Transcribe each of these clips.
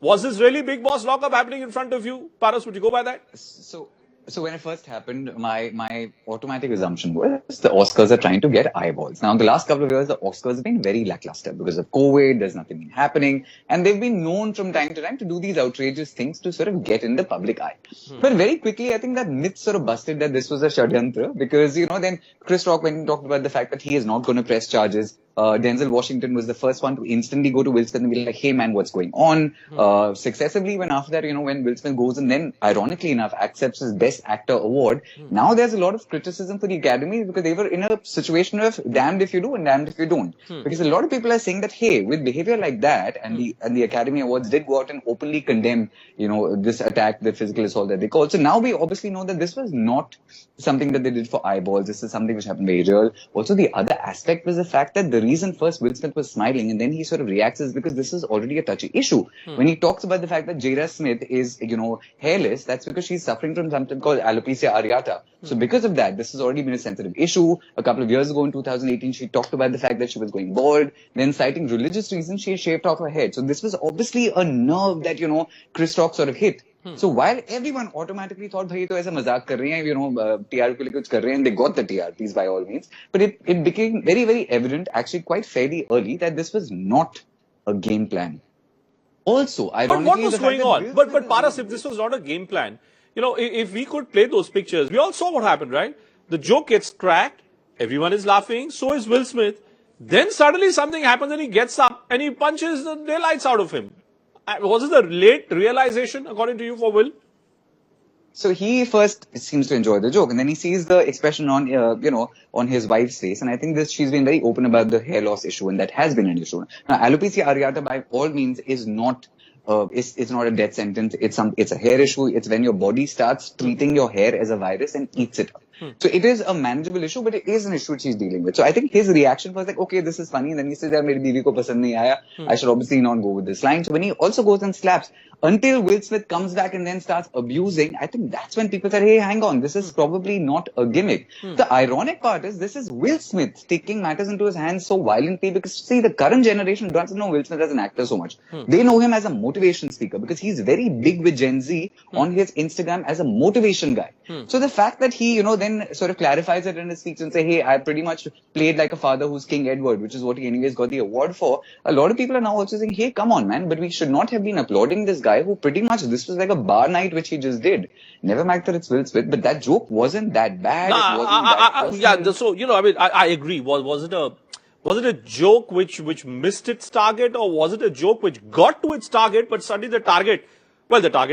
Was this really Big Boss lockup happening in front of you? Paras, would you go by that? So when it first happened, my automatic assumption was the Oscars are trying to get eyeballs. Now, in the last couple of years, the Oscars have been very lackluster because of COVID. There's nothing been happening, and they've been known from time to time to do these outrageous things to sort of get in the public eye. But very quickly, I think that myth sort of busted that this was a shadyantra because then Chris Rock went and talked about the fact that he is not going to press charges. Denzel Washington was the first one to instantly go to Will Smith and be like, "Hey man, what's going on?" Successively, when after that, when Will Smith goes and then, ironically enough, accepts his Best Actor award, now there's a lot of criticism for the Academy because they were in a situation of damned if you do and damned if you don't. Because a lot of people are saying that, hey, with behavior like that, and the Academy Awards did go out and openly condemn, this attack, the physical assault that they called. So now we obviously know that this was not something that they did for eyeballs. This is something which happened very real. Also, the other aspect was the fact that the reason first Will Smith was smiling and then he sort of reacts is because this is already a touchy issue. When he talks about the fact that Jada Smith is, hairless, that's because she's suffering from something called alopecia areata. So because of that, this has already been a sensitive issue. A couple of years ago in 2018, she talked about the fact that she was going bald. Then citing religious reasons, she shaved off her head. So this was obviously a nerve that, Chris Rock sort of hit. So while everyone automatically thought, bhai, to aisa mazak kar rahe hain, TR ke liye kuch kar rahe hain, and they got the TRPs by all means. But it became very, very evident, actually quite fairly early, that this was not a game plan. Also, ironically, but what was going on? But Paras, if this was not a game plan, if we could play those pictures, we all saw what happened, right? The joke gets cracked, everyone is laughing, so is Will Smith. Then suddenly something happens and he gets up and he punches the daylights out of him. Was it a late realization, according to you, for Will? So he first seems to enjoy the joke, and then he sees the expression on, on his wife's face, and I think she's been very open about the hair loss issue, and that has been an issue. Now, alopecia areata, by all means, is not. It's not a death sentence. It's a hair issue. It's when your body starts treating your hair as a virus and eats it up. So it is a manageable issue, but it is an issue which he's dealing with. So I think his reaction was like, okay, this is funny. And then he says, "Yaar, meri biwi ko pasand nahi aaya. I should obviously not go with this line." So when he also goes and slaps, until Will Smith comes back and then starts abusing, I think that's when people said, hey, hang on, this is probably not a gimmick. The ironic part is this is Will Smith taking matters into his hands so violently because, see, the current generation doesn't know Will Smith as an actor so much. They know him as a motivation speaker because he's very big with Gen Z on his Instagram as a motivation guy. So the fact that he, then sort of clarifies it in his speech and say, hey, I pretty much played like a father who's King Edward, which is what he anyways got the award for. A lot of people are now also saying, hey, come on, man, but we should not have been applauding this guy who pretty much, this was like a bar night which he just did. Never mind that it's Will Smith, but that joke wasn't that bad. I agree. Was it a joke which missed its target, or was it a joke which got to its target, but suddenly the target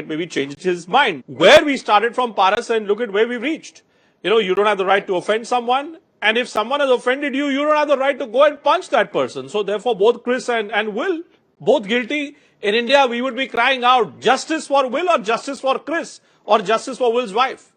maybe changed his mind? Where we started from, Paras, and look at where we've reached. You don't have the right to offend someone, and if someone has offended you, you don't have the right to go and punch that person. So therefore, both Chris and Will, both guilty. In India, we would be crying out, justice for Will or justice for Chris or justice for Will's wife.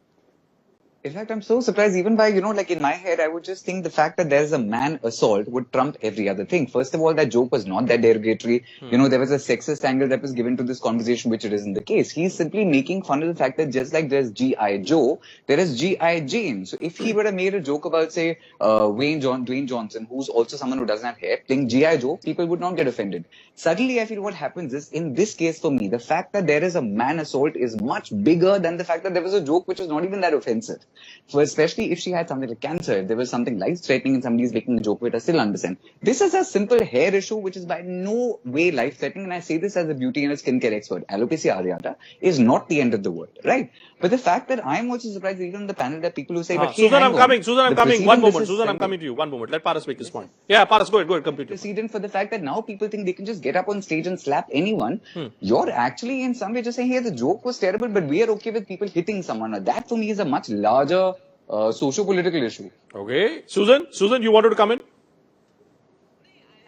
In fact, I'm so surprised even by, like in my head, I would just think the fact that there's a man assault would trump every other thing. First of all, that joke was not that derogatory. There was a sexist angle that was given to this conversation, which it isn't the case. He's simply making fun of the fact that just like there's G.I. Joe, there is G.I. Jane. So if he would have made a joke about, say, Dwayne Johnson, who's also someone who doesn't have hair, playing G.I. Joe, people would not get offended. Suddenly, I feel what happens is, in this case for me, the fact that there is a man assault is much bigger than the fact that there was a joke which was not even that offensive. So especially if she had something like cancer, if there was something life-threatening and somebody's making a joke with, I still understand. This is a simple hair issue which is by no way life-threatening, and I say this as a beauty and a skincare expert. Alopecia areata is not the end of the world, right? But the fact that I'm also surprised even on the panel that people who say, but hey, Susan, I'm coming. One moment, Susan, I'm coming to you. 1 moment. Let Paras make his point. Yeah, Paras, go ahead, complete it. Precedent for the fact that now people think they can just get up on stage and slap anyone. You're actually in some way just saying, hey, the joke was terrible, but we are okay with people hitting someone. Now, that for me is a much larger socio-political issue. Okay. Susan, you wanted to come in?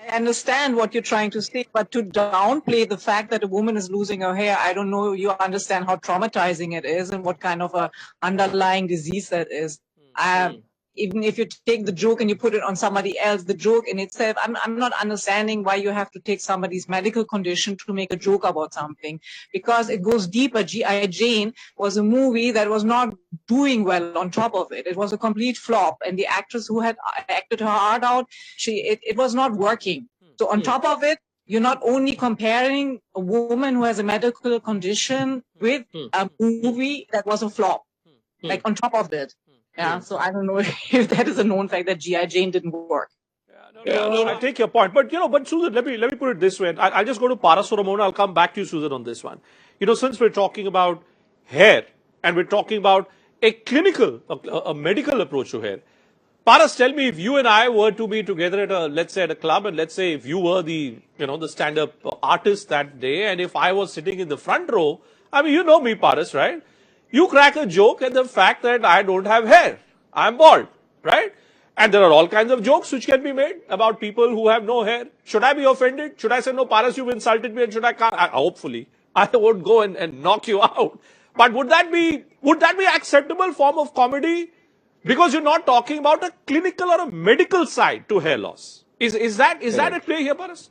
I understand what you're trying to say, but to downplay the fact that a woman is losing her hair, I don't know you understand how traumatizing it is and what kind of a underlying disease that is. Even if you take the joke and you put it on somebody else, the joke in itself, I'm not understanding why you have to take somebody's medical condition to make a joke about something, because it goes deeper. G.I. Jane was a movie that was not doing well on top of it. It was a complete flop, and the actress who had acted her heart out, it was not working. So on top of it, you're not only comparing a woman who has a medical condition with a movie that was a flop, like on top of it. Yeah, so I don't know if that is a known fact that G.I. Jane didn't work. I take your point, but but Susan, let me put it this way. I'll just go to Paras for a moment. I'll come back to you, Susan, on this one. Since we're talking about hair and we're talking about a clinical, a medical approach to hair. Paras, tell me, if you and I were to be together at let's say at a club, and let's say if you were the the stand-up artist that day, and if I was sitting in the front row, I mean, you know me, Paras, right? You crack a joke at the fact that I don't have hair. I'm bald, right? And there are all kinds of jokes which can be made about people who have no hair. Should I be offended? Should I say, no, Paras, you've insulted me, and should I can't? Hopefully, I won't go and knock you out. But would that be acceptable form of comedy? Because you're not talking about a clinical or a medical side to hair loss. Is that at play here, Paras?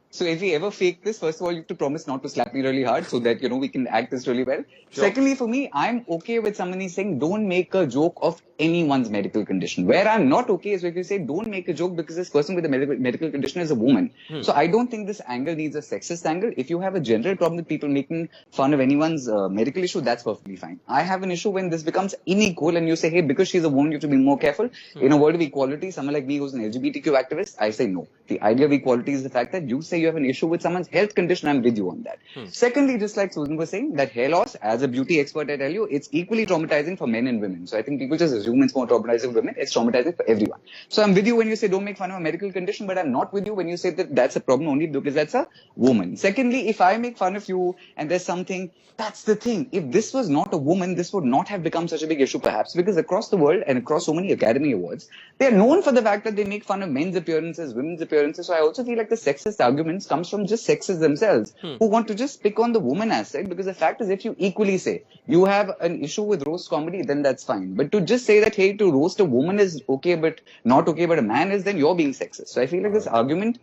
So if we ever fake this, first of all, you have to promise not to slap me really hard so that, we can act this really well. Sure. Secondly, for me, I'm okay with somebody saying, don't make a joke of anyone's medical condition. Where I'm not okay is when you say, don't make a joke because this person with a medical condition is a woman. So I don't think this angle needs a sexist angle. If you have a general problem with people making fun of anyone's medical issue, that's perfectly fine. I have an issue when this becomes unequal and you say, hey, because she's a woman, you have to be more careful. In a world of equality, someone like me who's an LGBTQ activist, I say no. The idea of equality is the fact that you say you have an issue with someone's health condition, I'm with you on that. Secondly, just like Susan was saying, that hair loss, as a beauty expert, I tell you, it's equally traumatizing for men and women. So I think people just assume it's more traumatizing for women. It's traumatizing for everyone. So I'm with you when you say don't make fun of a medical condition, but I'm not with you when you say that that's a problem only because that's a woman. Secondly, if I make fun of you and there's something, that's the thing. If this was not a woman, this would not have become such a big issue perhaps, because across the world and across so many Academy Awards, they're known for the fact that they make fun of men's appearances, women's appearances. So I also feel like the sexist arguments comes from just sexists themselves who want to just pick on the woman aspect, because the fact is if you equally say you have an issue with roast comedy, then that's fine. But to just say that, hey, to roast a woman is okay but not okay but a man is, then you're being sexist. So I feel like this argument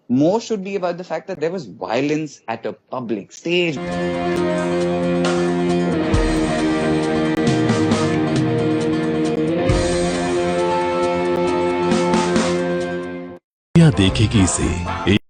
more should be about the fact that there was violence at a public stage. देखेगी इसे